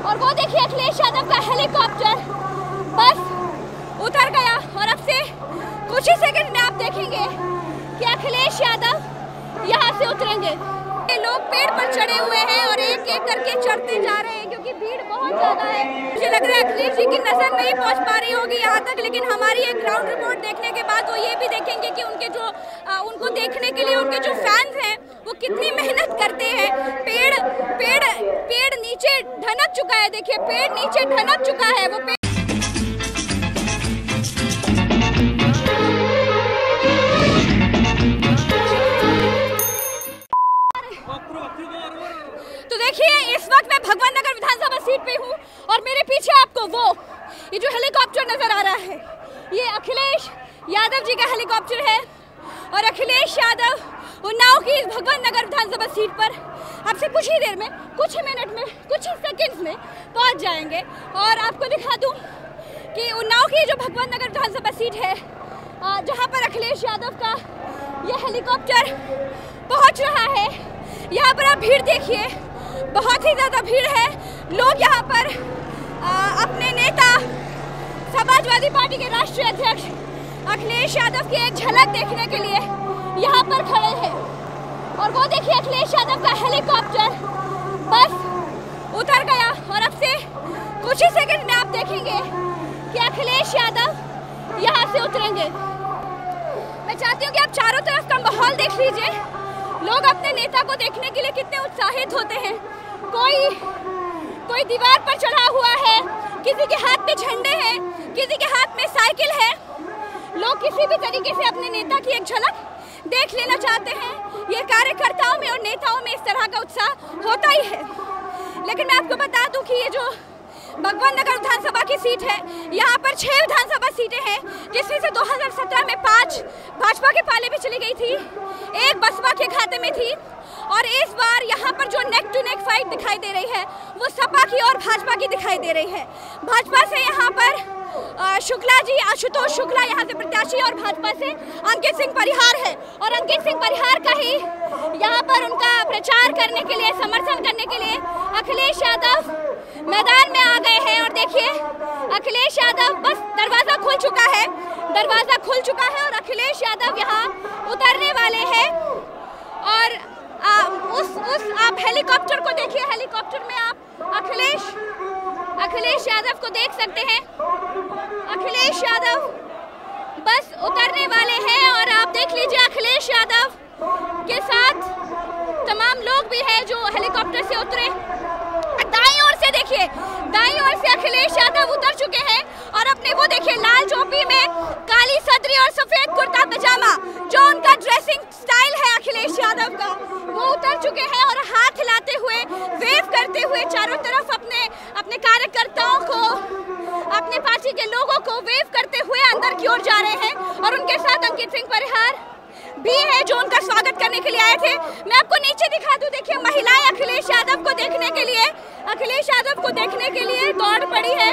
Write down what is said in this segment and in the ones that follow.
और वो देखिए अखिलेश यादव का हेलीकॉप्टर बस उतर गया और अब से कुछ ही सेकंड में आप देखेंगे कि अखिलेश यादव यहाँ से उतरेंगे। ये लोग पेड़ पर चढ़े हुए हैं और एक एक करके चढ़ते जा रहे हैं क्योंकि भीड़ बहुत ज्यादा है। मुझे लग रहा है अखिलेश जी की नजर नहीं पहुंच पा रही होगी यहाँ तक, लेकिन हमारी एक ग्राउंड रिपोर्ट देखने के बाद वो ये भी देखेंगे कि उनके जो उनको देखने के लिए उनके जो फैंस हैं वो कितनी मेहनत करते हैं। पेड़ नीचे ढनक चुका है, देखिए पेड़ नीचे ढनक चुका है। वो तो देखिए इस वक्त मैं भगवान नगर विधानसभा सीट पे हूँ और मेरे पीछे आपको ये जो हेलीकॉप्टर नजर आ रहा है ये अखिलेश यादव जी का हेलीकॉप्टर है और अखिलेश यादव उन्नाव की भगवान नगर विधानसभा सीट पर आपसे कुछ ही देर में, कुछ ही मिनट में, कुछ ही सेकंड्स में पहुंच जाएंगे। और आपको दिखा दूं कि उन्नाव की जो भगवान नगर विधानसभा सीट है जहां पर अखिलेश यादव का ये हेलीकॉप्टर पहुंच रहा है, यहाँ पर आप भीड़ देखिए, बहुत ही ज़्यादा भीड़ है। लोग यहाँ पर अपने नेता समाजवादी पार्टी के राष्ट्रीय अध्यक्ष अखिलेश यादव की एक झलक देखने के लिए यहाँ पर खड़े हैं। और वो देखिए अखिलेश यादव का हेलीकॉप्टर बस उतर गया और अब से कुछ ही सेकंड में आप देखेंगे कि अखिलेश यादव यहाँ से उतरेंगे। मैं चाहती हूँ कि आप चारों तरफ का माहौल देख लीजिए। लोग अपने नेता को देखने के लिए कितने उत्साहित होते हैं। कोई दीवार पर चढ़ा हुआ है, किसी के हाथ में झंडे हैं, किसी के हाथ में साइकिल है। लोग किसी भी तरीके से अपने नेता की एक झलक देख लेना चाहते हैं। ये कार्यकर्ताओं में और नेताओं में इस तरह का उत्साह होता ही है। लेकिन मैं आपको बता दूं कि ये जो भगवान नगर विधानसभा की सीट है, यहाँ पर 6 विधानसभा सीटें हैं, जिसमें से 2017 में 5 भाजपा के पाले में चली गई थी, 1 बसपा के खाते में थी और इस बार यहाँ पर जो नेक टू नेक फाइट दिखाई दे रही है वो सपा की और भाजपा की दिखाई दे रही है। भाजपा से यहाँ पर शुक्ला जी, आशुतोष शुक्ला यहाँ से प्रत्याशी और भाजपा से अंकित सिंह परिहार है और अंकित सिंह परिहार का ही यहाँ पर उनका प्रचार करने के लिए, समर्थन करने के लिए अखिलेश यादव मैदान में आ गए हैं। और देखिए अखिलेश यादव बस दरवाजा खुल चुका है और अखिलेश यादव यहाँ उतरने वाले हैं। और आप हेलीकॉप्टर को देखिए, हेलीकॉप्टर में आप अखिलेश यादव को देख सकते हैं। अखिलेश यादव बस उतरने वाले हैं और आप देख लीजिए अखिलेश यादव के साथ तमाम लोग भी हैं जो हेलीकॉप्टर से उतरे। दाईं ओर से देखिए, दाईं ओर से अखिलेश यादव उतर चुके हैं और अपने वो देखिए लाल टोपी में काली सदरी और सफेद कुर्ता पजामा, जो उनका ड्रेसिंग स्टाइल है अखिलेश यादव का, वो उतर चुके हैं और हाथ हिलाते हुए, वेव करते हुए चारों तरफ अपने कार्यकर्ताओं को, अपने पार्टी के लोगों को वेव करते हुए अंदर की ओर जा रहे हैं। और उनके साथ अंकित सिंह परिहार भी है जो उनका स्वागत करने के लिए आए थे। मैं आपको नीचे दिखा दूं, देखिए महिलाएं अखिलेश यादव को देखने के लिए दौड़ पड़ी है।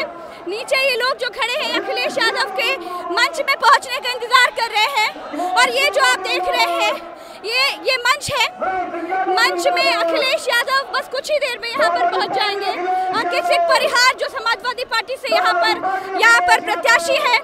नीचे ये लोग जो खड़े हैं अखिलेश यादव के मंच में पहुंचने का इंतजार कर रहे हैं। और ये जो आप देख रहे हैं ये मंच है, मंच में अखिलेश यादव बस कुछ ही देर में यहाँ पर पहुंच जाएंगे। अंकित सिंह परिहार जो समाजवादी पार्टी से यहाँ पर प्रत्याशी है,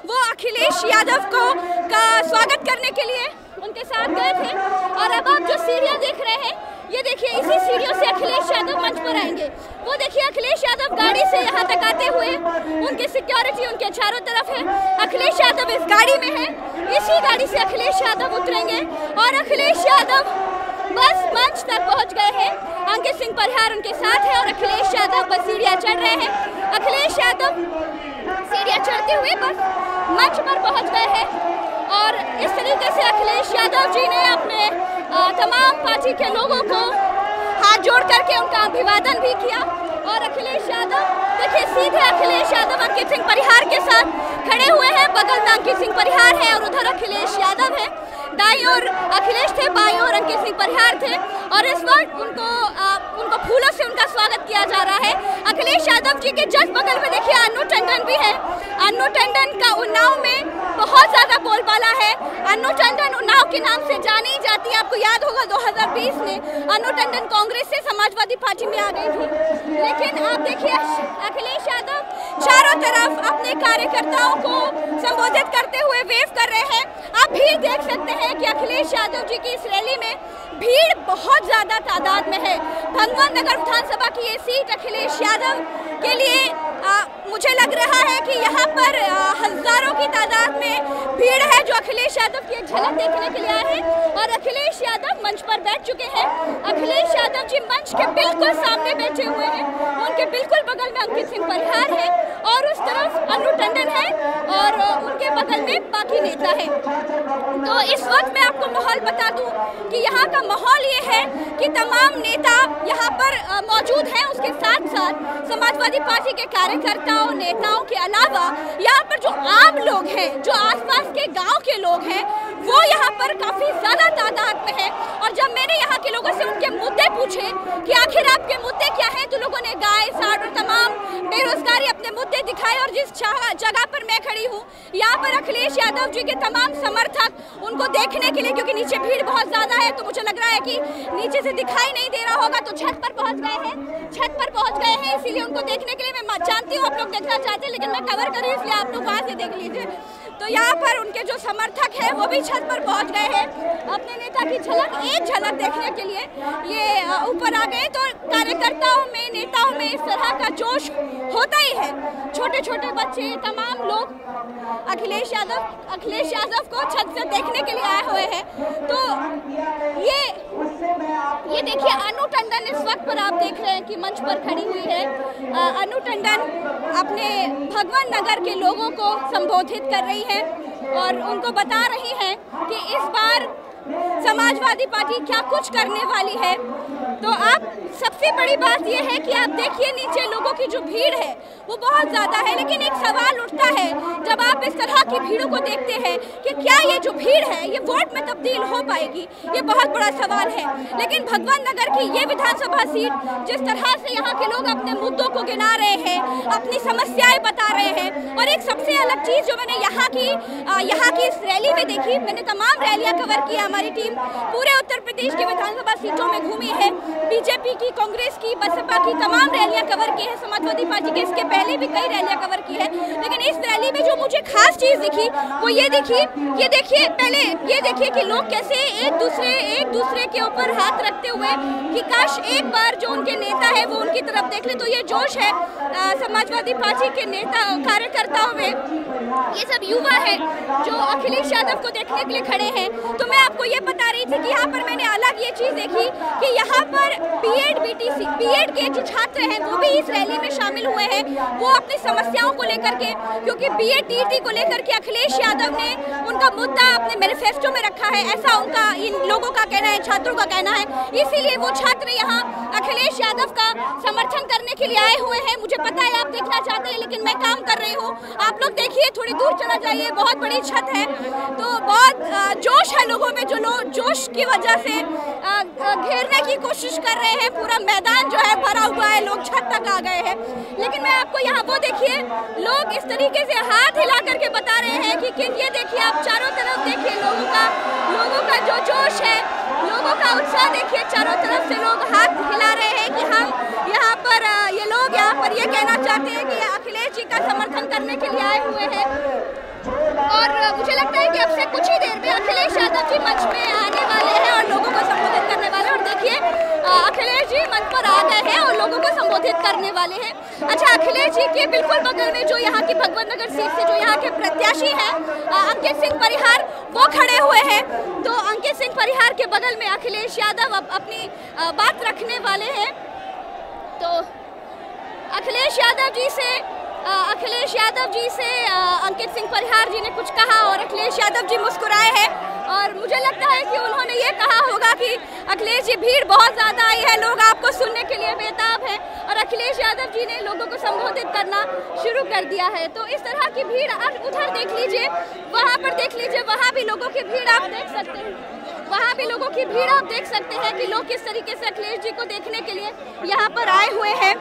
वो अखिलेश यादव का स्वागत करने के लिए उनके साथ गए थे। और अब आप जो सीढ़ियाँ देख रहे हैं, ये देखिए इसी सीढ़ियों से अखिलेश यादव मंच पर आएंगे। वो देखिए अखिलेश यादव गाड़ी से यहाँ तक आते हुए, उनकी सिक्योरिटी उनके चारों तरफ है। अखिलेश यादव इस गाड़ी में है, इसी गाड़ी से अखिलेश यादव उतरेंगे और अखिलेश यादव बस मंच तक पहुँच गए हैं। अंकित सिंह परिहार उनके साथ है और अखिलेश यादव बस सीढ़ियाँ चढ़ रहे हैं। अखिलेश यादव सीढ़ियाँ चढ़ते हुए बस मंच पर पहुँच गए हैं। और इस तरीके से अखिलेश यादव जी ने अपने तमाम पार्टी के लोगों को हाथ जोड़ करके उनका अभिवादन भी किया। और अखिलेश यादव देखिए सीधे अखिलेश यादव अंकित सिंह परिहार के साथ खड़े हुए हैं। बगल में अंकित सिंह परिहार है और उधर अखिलेश यादव है। दाईं ओर अखिलेश थे, बाईं ओर अंकित सिंह परिहार थे और इस वक्त उनको फूलों से उनका स्वागत किया जा रहा है। अखिलेश यादव यादव जी के जस्ट बगल में देखिए अन्नू टंडन भी है। अन्नू टंडन का उन्नाव में बहुत ज्यादा बोलबाला है। अन्नू टंडन उन्नाव के नाम से जानी जाती है। आपको याद होगा 2020 में अन्नू टंडन कांग्रेस से समाजवादी पार्टी में आ गई थी, लेकिन आप देखिए अखिलेश यादव चारों तरफ अपने कार्यकर्ताओं को संबोधित करते हुए वेव कर रहे हैं। आप भीड़ देख सकते हैं कि अखिलेश यादव जी की इस रैली में भीड़ बहुत ज्यादा तादाद में है। भगवान नगर विधानसभा की ये सीट अखिलेश यादव के लिए मुझे लग रहा है कि यहाँ पर हजारों की तादाद में भीड़ है जो अखिलेश यादव की एक झलक देखने के लिए आए हैं। और अखिलेश यादव मंच पर बैठ चुके हैं। अखिलेश यादव जी मंच के बिल्कुल सामने बैठे हुए हैं। उनके बिल्कुल बगल में अंकित सिंह परिहार है और उस तरफ अन्नू टंडन है और उनके बगल में बाकी नेता है। तो इस वक्त मैं आपको माहौल बता दूं कि यहाँ का माहौल ये है कि तमाम नेता यहाँ पर मौजूद हैं। उसके साथ साथ समाजवादी पार्टी के कार्यकर्ताओं नेताओं के अलावा यहाँ पर जो आम लोग हैं, जो आसपास के गांव के लोग हैं, वो यहाँ पर काफी ज्यादा तादाद में है। और जब मैंने यहाँ के लोगों से उनके मुद्दे पूछे कि आखिर आपके मुद्दे क्या हैं, तो लोगों ने गाय साड़ और तमाम बेरोजगारी अपने मुद्दे दिखाए। और जिस जगह पर मैं खड़ी हूँ यहाँ पर अखिलेश यादव जी के तमाम समर्थक उनको देखने के लिए, क्योंकि नीचे भीड़ बहुत ज्यादा है तो मुझे लग रहा है कि नीचे से दिखाई नहीं दे रहा होगा, तो छत पर पहुंच गए हैं। इसीलिए उनको देखने के लिए मैं जानती हूँ आप लोग देखना चाहते हैं, लेकिन मैं कवर करूँ इसलिए आप लोग वहाँ से देख लीजिए। तो यहाँ पर उनके जो समर्थक हैं वो भी छत पर पहुंच गए हैं अपने नेता की एक झलक देखने के लिए ये ऊपर आ गए। तो कार्यकर्ताओं में नेताओं में इस तरह का जोश होता ही है। छोटे छोटे बच्चे तमाम लोग अखिलेश यादव को छत से देखने के लिए आए हुए हैं। तो ये देखिए अन्नू टंडन इस वक्त पर आप देख रहे हैं कि मंच पर खड़ी हुई है। अन्नू टंडन अपने भगवान नगर के लोगों को संबोधित कर रही है और उनको बता रही है कि इस बार समाजवादी पार्टी क्या कुछ करने वाली है। तो आप सबसे बड़ी बात यह है कि आप देखिए नीचे लोगों की जो भीड़ है वो बहुत ज्यादा है, लेकिन एक सवाल उठता है जब आप इस तरह की भीड़ों को देखते हैं कि क्या ये जो भीड़ है ये वोट में तब्दील हो पाएगी, ये बहुत बड़ा सवाल है। लेकिन भगवान नगर की ये विधानसभा सीट जिस तरह से यहाँ के लोग अपने मुद्दों को गिना रहे हैं, अपनी समस्याएं बता रहे हैं, और एक सबसे अलग चीज जो मैंने यहाँ की इस रैली में देखी, मैंने तमाम रैलियां कवर की, हमारी टीम पूरे उत्तर प्रदेश की विधानसभा सीटों में घूमी है, बीजेपी की, कांग्रेस की, बसपा की तमाम रैलियां कवर की है, समाजवादी पार्टी की इसके पहले भी कई रैलियां कवर की है। लेकिन इस रैली में जो मुझे खास चीज दिखी वो ये देखिए कि लोग कैसे एक दूसरे के ऊपर हाथ रखते हुए कि काश एक बार जो उनके नेता है वो उनकी तरफ देख ले। तो ये जोश है समाजवादी पार्टी के नेता कार्यकर्ताओं में, ये सब युवा है जो अखिलेश यादव को देखने के लिए खड़े हैं। तो मैं आपको ये बता रही थी कि यहाँ पर मैंने अलग ये चीज देखी कि यहाँ पर बीएड के जो छात्र हैं वो भी इस रैली में शामिल हुए हैं। वो अपनी समस्याओं को लेकर के, क्योंकि बीएड टीटी को लेकर के अखिलेश यादव ने उनका मुद्दा अपने मैनिफेस्टो में रखा है, ऐसा उनका इन लोगों का कहना है, छात्रों का कहना है। इसीलिए वो छात्र यहाँ अखिलेश यादव का समर्थन करने के लिए आए हुए हैं। मुझे पता है आप देखना चाहते हैं, लेकिन मैं काम कर रही हूँ। आप लोग देखिए, थोड़ी दूर चला जाइए, बहुत बड़ी छत है, तो बहुत जोश है लोगों में, जो लोग जोश की वजह से घेरने की कोशिश कर रहे हैं। पूरा मैदान जो है भरा हुआ है, लोग छत तक आ गए हैं। लेकिन मैं आपको यहाँ वो देखिए, लोग इस तरीके से हाथ हिला करके बता रहे हैं कि ये देखिए, आप चारों तरफ देखिए लोगों का जो जोश है, लोगों का उत्साह देखिए, चारों तरफ से लोग हाथ हिला रहे हैं कि हम यहाँ पर ये लोग यहाँ पर ये कहना चाहते हैं कि अखिलेश जी का समर्थन करने के लिए आए हुए हैं। और मुझे लगता है कि अब से कुछ ही देर में अखिलेश यादव जी मंच में आने वाले हैं और लोगों को संबोधित करने वाले हैं। और देखिए अखिलेश जी मंच पर आ गए हैं और लोगों को संबोधित करने वाले हैं। अच्छा, अखिलेश जी के बिल्कुल बगल में जो यहाँ की भगवान नगर सीट से जो यहाँ के प्रत्याशी हैं अंकित सिंह परिहार, वो खड़े हुए हैं। तो अंकित सिंह परिहार के बगल में अखिलेश यादव अपनी बात रखने वाले हैं। तो अखिलेश यादव जी से अंकित सिंह परिहार जी ने कुछ कहा और अखिलेश यादव जी मुस्कुराए हैं। और मुझे लगता है कि उन्होंने ये कहा होगा कि अखिलेश जी, भीड़ बहुत ज़्यादा आई है, लोग आपको सुनने के लिए बेताब हैं। और अखिलेश यादव जी ने लोगों को संबोधित करना शुरू कर दिया है। तो इस तरह की भीड़, आप उधर देख लीजिए, वहाँ पर देख लीजिए, वहाँ भी लोगों की भीड़ आप देख सकते हैं। वहाँ भी लोगों की भीड़ आप देख सकते हैं कि लोग किस तरीके से अखिलेश जी को देखने के लिए यहाँ पर आए हुए हैं।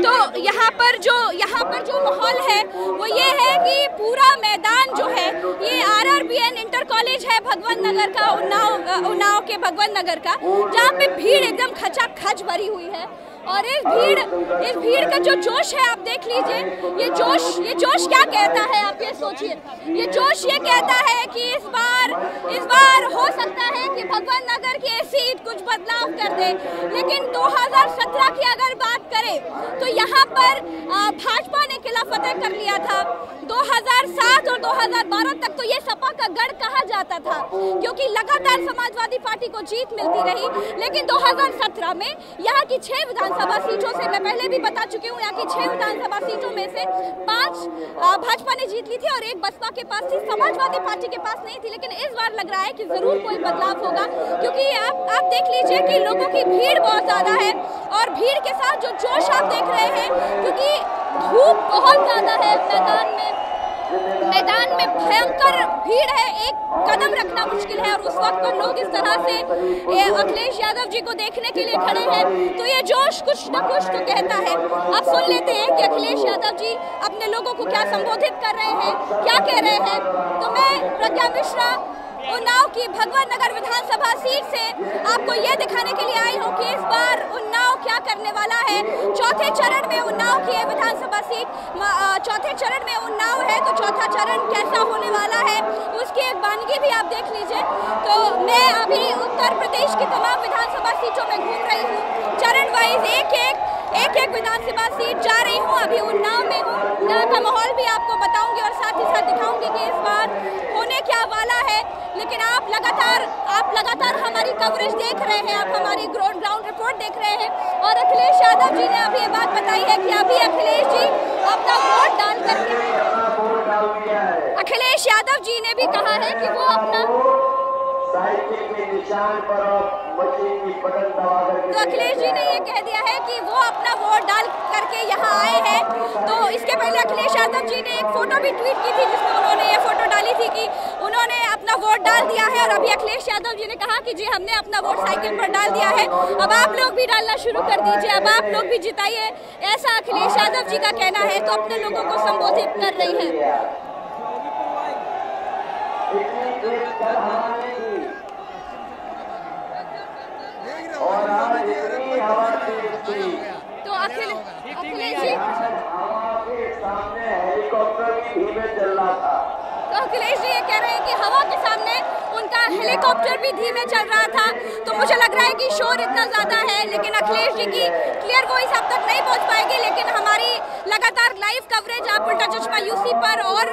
तो यहाँ पर जो माहौल है वो ये है कि पूरा मैदान जो है ये RRBN इंटर कॉलेज है भगवंत नगर का, उन्नाव के भगवंत नगर का, जहाँ पे भीड़ एकदम खचाखच भरी हुई है। और इस भीड़ का जो जोश है आप देख लीजिए, ये जोश क्या कहता है आप ये सोचिए। ये जोश ये कहता है कि इस बार हो सकता है कि भगवंत नगर की सीट कुछ बदलाव कर दे। लेकिन 2017 की अगर बात करें तो यहाँ पर भाजपा ने किला फतेह कर लिया था। 2007 और 2012 तक तो ये सपा का गढ़ कहा जाता था, क्योंकि लगातार समाजवादी पार्टी को जीत मिलती रही। लेकिन 2017 में यहाँ की 6 विधानसभा सीटों से, मैं पहले भी बता चुकी हूँ, यहाँ की 6 विधानसभा सीटों में से 5 भाजपा ने जीत ली थी और 1 बसपा के पास थी, समाजवादी पार्टी के पास नहीं थी। लेकिन इस बार लग रहा है कि जरूर कोई बदलाव होगा, क्योंकि आप देख लीजिए कि लोगों की भीड़ बहुत ज्यादा है और भीड़ के साथ जो जोश आप देख रहे हैं, क्योंकि धूप बहुत ज्यादा है मैदान में भयंकर भीड़ है, एक कदम रखना मुश्किल है। और उस वक्त पर लोग इस तरह से अखिलेश यादव जी को देखने के लिए खड़े हैं, तो ये जोश कुछ न कुछ तो कहता है। अब सुन लेते हैं कि अखिलेश यादव जी अपने लोगों को क्या संबोधित कर रहे हैं, क्या कह रहे हैं। तो मैं प्रज्ञा मिश्रा उन्नाव की भगवंत नगर विधानसभा सीट से आपको ये दिखाने के लिए आई हूँ कि इस बार उन्नाव क्या करने वाला है। चौथे चरण में उन्नाव की विधानसभा सीट, चौथे चरण में उन्नाव है, तो चौथा चरण कैसा होने वाला है उसकी एक वानगी भी आप देख लीजिए। तो मैं अभी उत्तर प्रदेश की तमाम विधानसभा सीटों में घूम रही हूँ, चरण वाइज एक विधानसभा सीट जा रही हूँ। अभी उन्नाव में हूँ, यहाँ का माहौल भी आपको बताऊंगी और साथ ही साथ दिखाऊंगी कि इस बार होने क्या वाला है। लेकिन आप लगातार हमारी कवरेज देख रहे हैं, आप हमारी ग्राउंड रिपोर्ट देख रहे हैं। और अखिलेश यादव जी ने अभी ये बात बताई है कि अभी अखिलेश जी अपना वोट डाल करके, अखिलेश यादव जी ने भी कहा है कि वो अपना, तो अखिलेश जी ने ये कह दिया है कि वो अपना वोट डाल करके यहाँ आए हैं। तो इसके पहले अखिलेश यादव जी ने एक फोटो भी ट्वीट की थी, जिसमें उन्होंने ये फोटो डाली थी कि उन्होंने अपना वोट डाल दिया है। और अभी अखिलेश यादव जी ने कहा कि जी हमने अपना वोट साइकिल पर डाल दिया है, अब आप लोग भी डालना शुरू कर दीजिए, अब आप लोग भी जिताइए, ऐसा अखिलेश यादव जी का कहना है। तो अपने लोगों को संबोधित कर रही है। तो अखिलेश जी, तो अखिलेश जी ये कह रहे हैं कि हवा के सामने उनका हेलीकॉप्टर भी धीमे चल रहा था। तो मुझे लग रहा है कि शोर इतना ज्यादा है, लेकिन अखिलेश जी की क्लियर वॉइस अब तक नहीं पहुंच पाएगी। लेकिन हमारी लगातार लाइव कवरेज आप उल्टा चश्मा यूसी पर और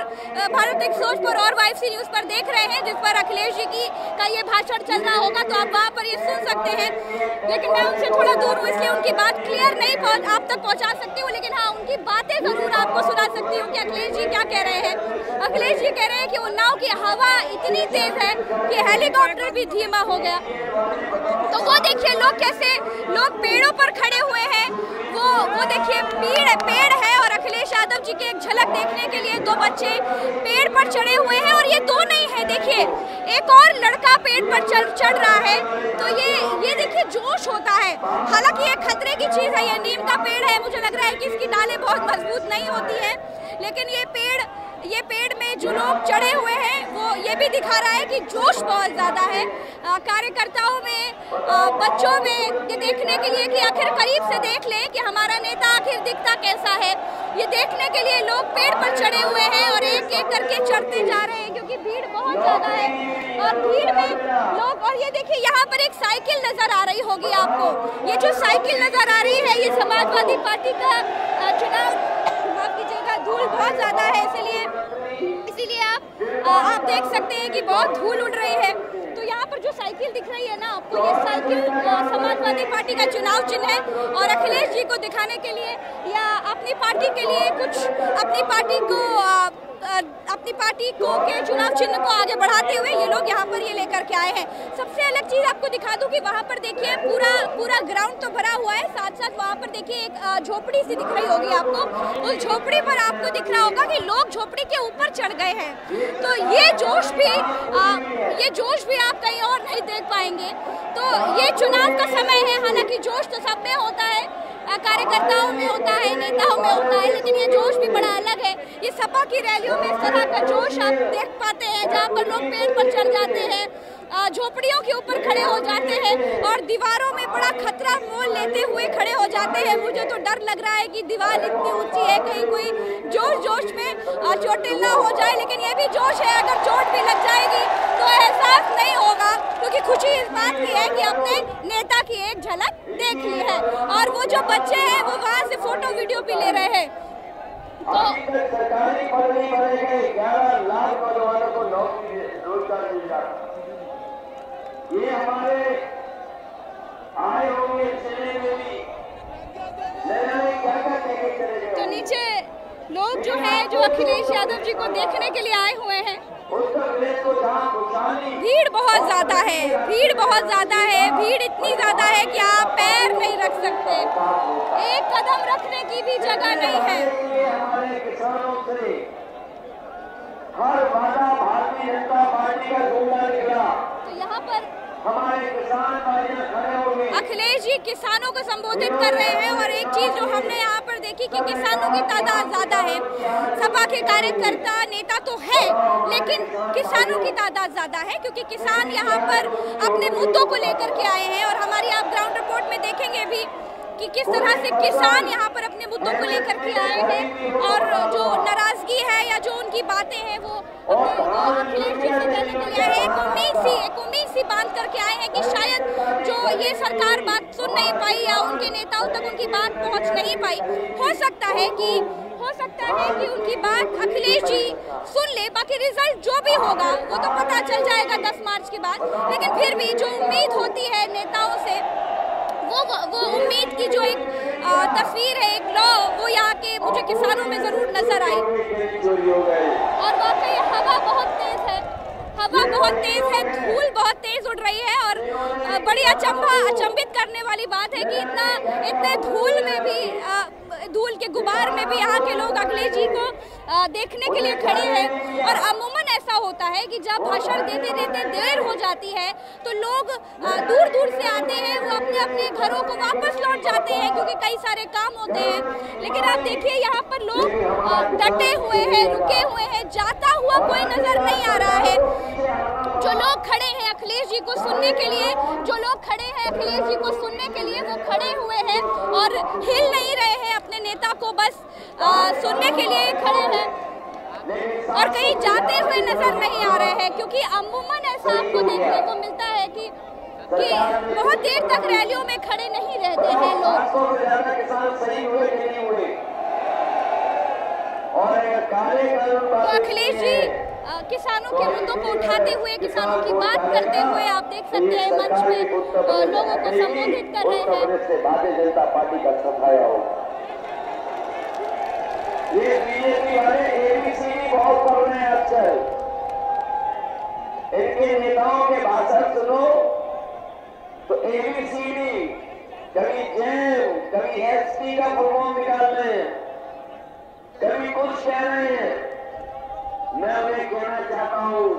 भारत एक्सप्रेस पर और YFC न्यूज पर देख रहे हैं, जिस पर अखिलेश जी का ये भाषण चल रहा होगा, तो आप वहाँ पर ये सुन सकते हैं। लेकिन मैं उनसे थोड़ा दूर हूँ, इसलिए उनकी बात क्लियर नहीं आप तक पहुँचा सकती हूँ। लेकिन हाँ, उनकी बातें जरूर आपको सुना सकती हूँ कि अखिलेश जी क्या कह रहे हैं। अखिलेश जी कह रहे हैं कि उन्नाव की हवा इतनी तेज है कि हेलीकॉप्टर भी धीमा हो गया। तो वो देखिए लोग पेड़ों पर खड़े हुए हैं, वो देखिए पेड़ है और अखिलेश यादव जी की एक झलक देखने के लिए 2 बच्चे पेड़ पर चढ़े हुए हैं। और ये 2 नहीं है, देखिए एक और लड़का पेड़ पर चढ़ रहा है। तो ये देखिए जोश होता है। हालांकि ये खतरे की चीज है, ये नीम का पेड़ है, मुझे लग रहा है कि इसकी डालें बहुत मजबूत नहीं होती है। लेकिन ये पेड़ में जो लोग चढ़े हुए हैं वो ये भी दिखा रहा है कि जोश बहुत ज़्यादा है कार्यकर्ताओं में, बच्चों में, ये देखने के लिए कि आखिर करीब से देख लें कि हमारा नेता आखिर दिखता कैसा है। ये देखने के लिए लोग पेड़ पर चढ़े हुए हैं और एक एक करके चढ़ते जा रहे हैं, क्योंकि भीड़ बहुत ज़्यादा है। और भीड़ में लोग, और ये देखिए यहाँ पर एक साइकिल नज़र आ रही होगी आपको, ये जो साइकिल नज़र आ रही है ये समाजवादी पार्टी का चुनाव, माफ कीजिएगा, धूल बहुत ज़्यादा है, इसीलिए आप देख सकते हैं कि बहुत धूल उड़ रही है। तो यहाँ पर जो साइकिल दिख रही है ना आपको, ये साइकिल समाजवादी पार्टी का चुनाव चिन्ह है। और अखिलेश जी को दिखाने के लिए या अपनी पार्टी के लिए कुछ अपनी पार्टी को अपनी पार्टी को के चुनाव चिन्ह को आगे बढ़ाते हुए ये लोग यहाँ पर ये लेकर के आए हैं। सबसे अलग चीज़ आपको दिखा दूँ कि वहाँ पर देखिए पूरा ग्राउंड तो भरा हुआ है, साथ साथ वहाँ पर देखिए एक झोपड़ी सी दिख रही होगी आपको, उस झोपड़ी पर आपको दिख रहा होगा कि लोग झोपड़ी के ऊपर चढ़ गए हैं। तो ये जोश भी आप कहीं और नहीं देख पाएंगे। तो ये चुनाव का समय है, हालांकि जोश तो सब में होता है, कार्यकर्ताओं में होता है, नेताओं में होता है, लेकिन ये जोश भी बड़ा अलग है। ये सपा की रैलियों में इस तरह का जोश आप देख पाते हैं, जहाँ पर लोग पेड़ पर चढ़ जाते हैं, झोपड़ियों के ऊपर खड़े हो जाते हैं और दीवारों में बड़ा खतरा मोल लेते हुए खड़े हो जाते हैं। मुझे तो डर लग रहा है कि दीवार इतनी ऊंची है, कहीं कोई जोश में चोटिल ना हो जाए, लेकिन ये भी जोश है, अगर चोट भी लग जाएगी तो एहसास नहीं होगा, क्योंकि खुशी इस बात की है कि अपने नेता की एक झलक देख ली है। और वो जो बच्चे हैं वो वहाँ से फोटो वीडियो भी ले रहे हैं। तो सरकारी पदवी बनेंगे, 11 लाख नौजवानों को नौकरी रोजगार मिल जाता। ये हमारे आए होंगे चले में भी क्या चले। तो नीचे लोग जो है जो अखिलेश यादव जी को देखने के लिए आए हुए हैं, भीड़ बहुत ज्यादा है, भीड़ इतनी ज्यादा है कि आप पैर नहीं रख सकते, एक कदम रखने की भी जगह नहीं है। हमारे किसानों से हर वादा भारतीय जनता पार्टी का झूठा निकला। तो यहाँ पर हमारे किसान भाइयों खड़े हो गए, अखिलेश जी किसानों को संबोधित कर रहे हैं। और एक चीज जो हमने यहाँ पर देखी कि किसानों की तादाद ज्यादा है, सपा के कार्यकर्ता नेता तो है, लेकिन किसानों की तादाद ज्यादा है, क्योंकि किसान यहाँ पर अपने मुद्दों को लेकर के आए हैं। और हमारी आप ग्राउंड रिपोर्ट में देखेंगे भी कि किस तरह से किसान यहाँ पर अपने मुद्दों को लेकर के आए हैं, और जो नाराजगी है या जो उनकी बातें हैं वो अखिलेश जी से कहने के लिए एक उम्मीद सी बांध करके आए हैं कि शायद जो ये सरकार बात सुन नहीं पाई या उनके नेताओं तक उनकी बात पहुँच नहीं पाई, हो सकता है कि उनकी बात अखिलेश जी सुन ले। बाकी रिजल्ट जो भी होगा वो तो पता चल जाएगा 10 मार्च के बाद, लेकिन फिर भी जो उम्मीद होती है नेताओं से, वो उम्मीद की जो एक तस्वीर है, एक लौ, वो यहाँ के मुझे किसानों में जरूर नजर आई। और वाकई हवा बहुत तेज है, धूल बहुत तेज उड़ रही है। और बड़ी अचंभित करने वाली बात है कि इतने धूल में भी, धूल के गुबार में भी यहाँ के लोग अखिलेश जी को देखने के लिए खड़े हैं। और अमूमन ऐसा होता है कि जब भाषण देते देर हो जाती है तो लोग दूर से आते हैं, वो अपने घरों को वापस लौट जाते हैं, क्योंकि कई सारे काम होते हैं। लेकिन आप देखिए यहाँ पर लोग डटे हुए हैं, रुके हुए हैं, जाता हुआ कोई नजर नहीं आ रहा है। जो लोग खड़े हैं अखिलेश जी को सुनने के लिए, वो खड़े हुए हैं और हिल नहीं रहे हैं, अपने नेता को बस सुनने के लिए खड़े हैं और कहीं जाते हुए नजर नहीं आ रहे हैं। क्योंकि अमूमन ऐसा आपको देखने को मिलता है कि बहुत देर तक रैलियों में खड़े नहीं रहते हैं लोग। तो अखिलेश जी किसानों के मुद्दों को उठाते हुए, किसानों की बात करते हुए आप देख सकते हैं मंच में लोगों को संबोधित कर रहे हैं। भारतीय जनता पार्टी का सफाया हो, ये बीजेपी वाले एबीसीडी बहुत पढ़ रहे हैं आजकल, इनके नेताओं के भाषण सुनो तो एबीसीडी, कभी जैम, कभी एसटी का फॉर्म निकाल रहे हैं, कभी कुछ कह रहे हैं। मैं उन्हें कहना चाहता हूं,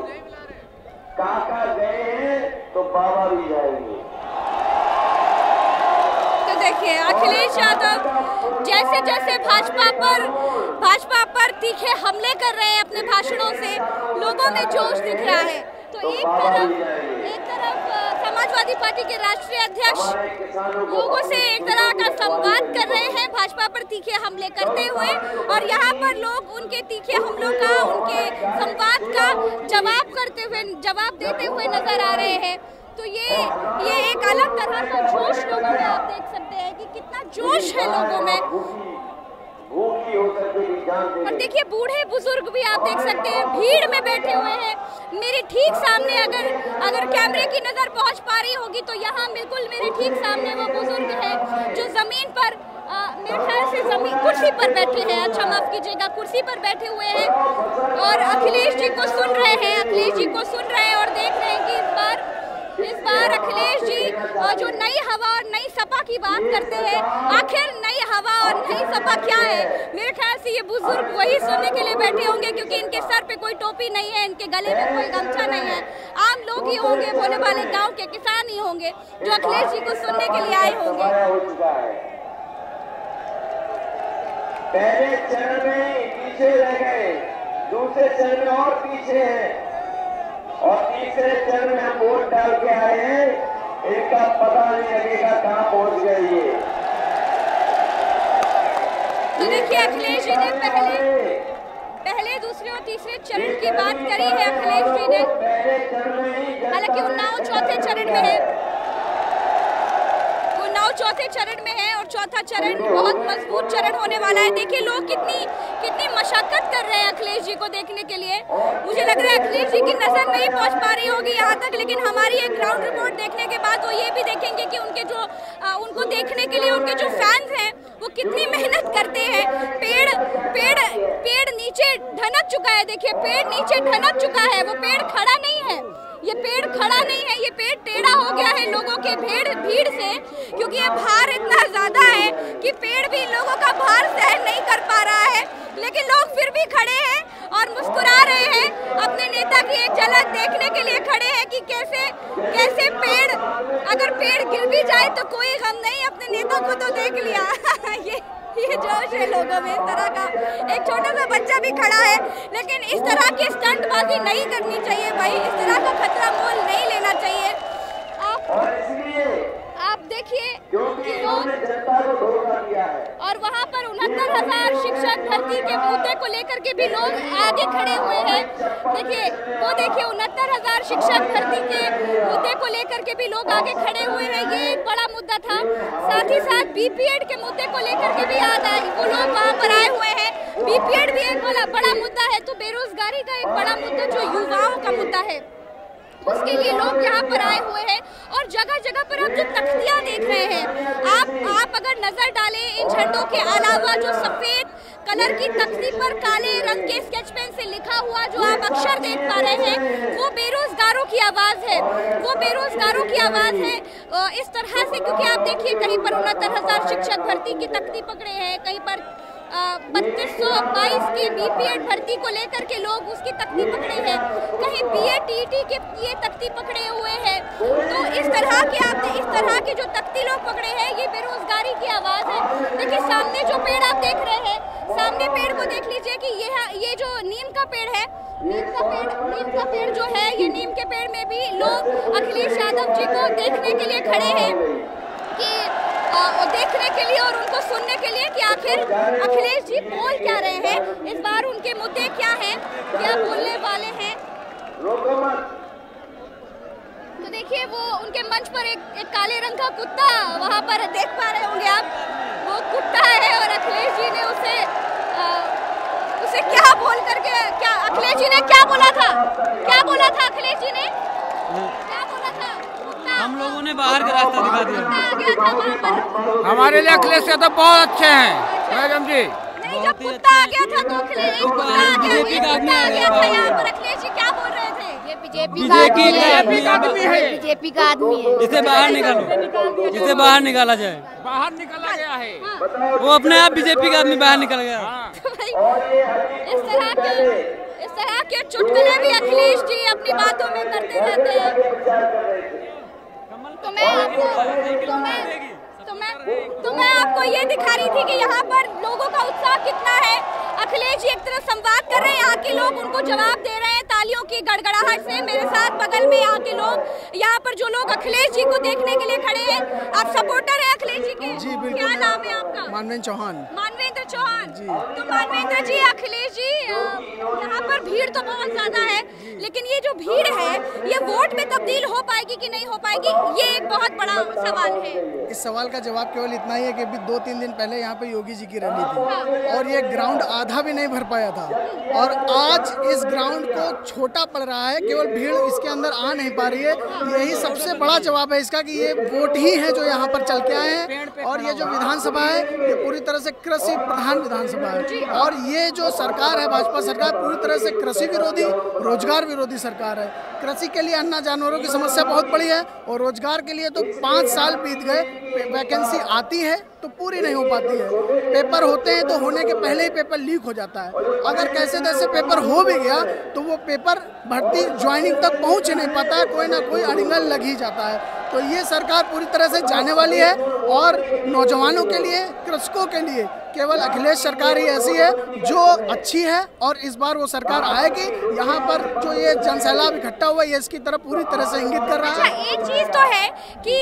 काका गए हैं तो बाबा भी जाएंगे। तो देखिए अखिलेश यादव जैसे भाजपा पर तीखे हमले कर रहे हैं अपने भाषणों से, लोगों में जोश दिख रहा है। तो एक तरफ समाजवादी पार्टी के राष्ट्रीय अध्यक्ष लोगों से एक तरह का संवाद कर रहे हैं भाजपा पर तीखे हमले करते हुए, और यहाँ पर लोग उनके तीखे हमलों का, उनके संवाद का जवाब देते हुए नजर आ रहे हैं। तो ये एक अलग तरह का जोश लोगों में आप देख सकते हैं कि कितना जोश है लोगों में। और देखिए बूढ़े बुजुर्ग भी आप देख सकते हैं भीड़ में बैठे हुए हैं। मेरे ठीक सामने अगर कैमरे की नजर पहुंच पा रही होगी तो यहाँ बिल्कुल मेरे ठीक सामने वो बुजुर्ग है जो जमीन पर मेरे ख्याल से जमीन कुर्सी पर बैठे हैं, अच्छा माफ कीजिएगा, कुर्सी पर बैठे हुए हैं और अखिलेश जी को सुन रहे हैं, अखिलेश जी को सुन रहे हैं और देख रहे हैं कि इस बार अखिलेश जी जो नई हवा और नई सपा की बात करते हैं, आखिर नई हवा और नई सपा क्या है। मेरे ख्याल से ये बुजुर्ग वही सुनने के लिए बैठे होंगे, क्योंकि इनके सर पे कोई टोपी नहीं है, इनके गले में कोई गमछा नहीं है, आम लोग ही होंगे, भोले भाले गांव के किसान ही होंगे जो अखिलेश जी को सुनने के लिए आए होंगे। पहले चरण में पीछे रह गए, दूसरे चरण में और पीछे हैं और तीसरे चरण में हम वोट डाल के आए हैं, इनका पता नहीं लगेगा कहां पहुंच गए ये। तो देखिए अखिलेश जी ने पहले दूसरे और तीसरे चरण की बात करी है अखिलेश जी ने, हालांकि उन्नाव चौथे चरण में है, उन्नाव चौथे चरण में है और चौथा चरण बहुत मजबूत चरण होने वाला है। देखिए लोग कितनी मशक्कत कर रहे हैं अखिलेश जी को देखने के लिए। मुझे लग रहा है अखिलेश जी की नजर नहीं पहुंच पा रही होगी यहाँ तक, लेकिन हमारी एक ग्राउंड रिपोर्ट देखने के बाद वो ये भी देखेंगे कि उनके जो उनको देखने के लिए उनके जो फैंस हैं वो कितनी मेहनत करते हैं। पेड़ नीचे ढनक चुका है, देखिए पेड़ नीचे ढनक चुका है, वो पेड़ खड़ा नहीं है, ये पेड़ खड़ा नहीं है, ये पेड़ टेढ़ा हो गया है लोगों के भीड़ से, क्योंकि ये भार इतना ज्यादा है कि पेड़ भी लोगों का भार सहन नहीं कर पा रहा है, लेकिन लोग फिर भी खड़े हैं और मुस्कुरा रहे हैं, अपने नेता की एक झलक देखने के लिए खड़े हैं कि कैसे पेड़, अगर पेड़ गिर भी जाए तो कोई गम नहीं, अपने नेता को तो देख लिया। ये जोश है लोगों में, इस तरह का एक छोटा सा बच्चा भी खड़ा है, लेकिन इस तरह की स्टंटबाजी नहीं करनी चाहिए भाई, इस तरह का खतरा मोल नहीं लेना चाहिए। आप देखिए कि लोग और वहाँ पर 69,000 शिक्षक भर्ती के मुद्दे को लेकर के भी लोग आगे खड़े हुए हैं। देखिए 69,000 शिक्षक भर्ती के मुद्दे को लेकर के भी लोग आगे खड़े हुए हैं, ये एक बड़ा मुद्दा था। साथ ही साथ बीपीएड के मुद्दे को लेकर के भी वो लोग वहाँ पर आए हुए हैं। बीपीएड भी एक बड़ा मुद्दा है, तो बेरोजगारी का एक बड़ा मुद्दा जो युवाओं का मुद्दा है, उसके लिए लोग यहाँ पर आए हुए हैं। और जगह जगह पर आप जो तख्तियाँ देख रहे हैं, आप अगर नजर डालें इन झंडों के अलावा जो सफेद कलर की तख्ती पर काले रंग के स्केच पेन से लिखा हुआ जो आप अक्षर देख पा रहे हैं, वो बेरोजगारों की आवाज है, वो बेरोजगारों की आवाज है। इस तरह से, क्योंकि आप देखिए कहीं पर 69,000 शिक्षक भर्ती की तख्ती पकड़े हैं, कहीं पर 3222 की बीपीएड भर्ती को लेकर के लोग उसकी तख्ती पकड़े हैं, कहीं बीएटीटी के ये तख्ती पकड़े हुए हैं। तो इस तरह के जो तख्ती लोग पकड़े हैं, ये बेरोजगारी की आवाज है। देखिए सामने जो पेड़ आप देख रहे हैं, सामने पेड़ को देख लीजिए कि ये जो नीम का पेड़ है, नीम का पेड़ जो है, ये नीम के पेड़ में भी लोग अखिलेश यादव जी को देखने के लिए खड़े हैं, कि देखने के लिए और उनको सुनने के लिए कि आखिर अखिलेश जी बोल क्या रहे हैं, इस बार उनके मुद्दे क्या हैं, क्या बोलने वाले हैं। तो देखिए वो उनके मंच पर एक काले रंग का कुत्ता वहाँ पर देख पा रहे होंगे आप, वो कुत्ता है और अखिलेश जी ने उसे क्या बोल करके, क्या अखिलेश जी ने क्या बोला था अखिलेश जी ने क्या बोला था? हम लोगों ने बाहर का रास्ता दिखा दिया। हमारे लिए अखिलेश यादव बहुत अच्छे हैं मैडम जी। नहीं, जब कुत्ता आ गया था तो अखिलेश था यहाँ पर, अखिलेश जी क्या बोल रहे थे? ये बीजेपी का आदमी है, इसे बाहर निकालो, इसे बाहर निकाला जाए। बाहर निकाला गया है, वो अपने आप बीजेपी का आदमी बाहर निकल गया। इस तरह के चुटकुले भी अखिलेश जी अपनी बातों में करते रहते हैं। तो मैं आपको ये दिखा रही थी कि यहाँ पर लोगों का उत्साह कितना है। अखिलेश जी एक तरफ संवाद कर रहे हैं, यहाँ के लोग उनको जवाब दे रहे हैं तालियों की गड़गड़ाहट से। मेरे साथ बगल में यहाँ के लोग, यहाँ पर जो लोग अखिलेश जी को देखने के लिए खड़े हैं, आप सपोर्टर हैं अखिलेश जी के? जी बिल्कुल। क्या नाम है आपका? मानवेंद्र चौहान। मानवेंद्र चौहान जी। तो मानवेंद्र जी, अखिलेश जी यहाँ पर भीड़ तो बहुत ज्यादा है, लेकिन ये जो भीड़ है ये वोट में तब्दील हो पाएगी कि नहीं हो पाएगी, ये एक बहुत बड़ा सवाल है। इस सवाल का जवाब केवल इतना ही है कि अभी 2-3 दिन पहले यहाँ पे योगी जी की रैली थी और ये ग्राउंड आधा भी नहीं भर पाया था, और आज इस ग्राउंड को छोटा पड़ रहा है, केवल भीड़ इसके अंदर आ नहीं पा रही है। यही सबसे बड़ा जवाब है इसका कि ये वोट ही है जो यहाँ पर चल के आए हैं। और ये जो विधानसभा है ये पूरी तरह से कृषि प्रधान विधानसभा है, और ये जो सरकार है भाजपा सरकार पूरी तरह से कृषि विरोधी, रोजगार विरोधी सरकार है। कृषि के लिए अन्ना जानवरों की समस्या बहुत बड़ी है, और रोजगार के लिए तो 5 साल बीत गए, वैकेंसी आती है तो पूरी नहीं हो पाती है, पेपर होते हैं तो होने के पहले ही पेपर लीक हो जाता है। अगर कैसे तैसे पेपर हो भी गया तो वो पेपर भर्ती ज्वाइनिंग तक पहुंच नहीं पाता है, कोई ना कोई अड़िंगल लग ही जाता है। तो ये सरकार पूरी तरह से जाने वाली है, और नौजवानों के लिए, कृषकों के लिए केवल अखिलेश सरकार ही ऐसी है जो अच्छी है, और इस बार वो सरकार आएगी। यहाँ पर जो ये जनसैलाब इकट्ठा हुआ ये इसकी तरफ पूरी तरह से इंगित कर रहा है। एक चीज तो है कि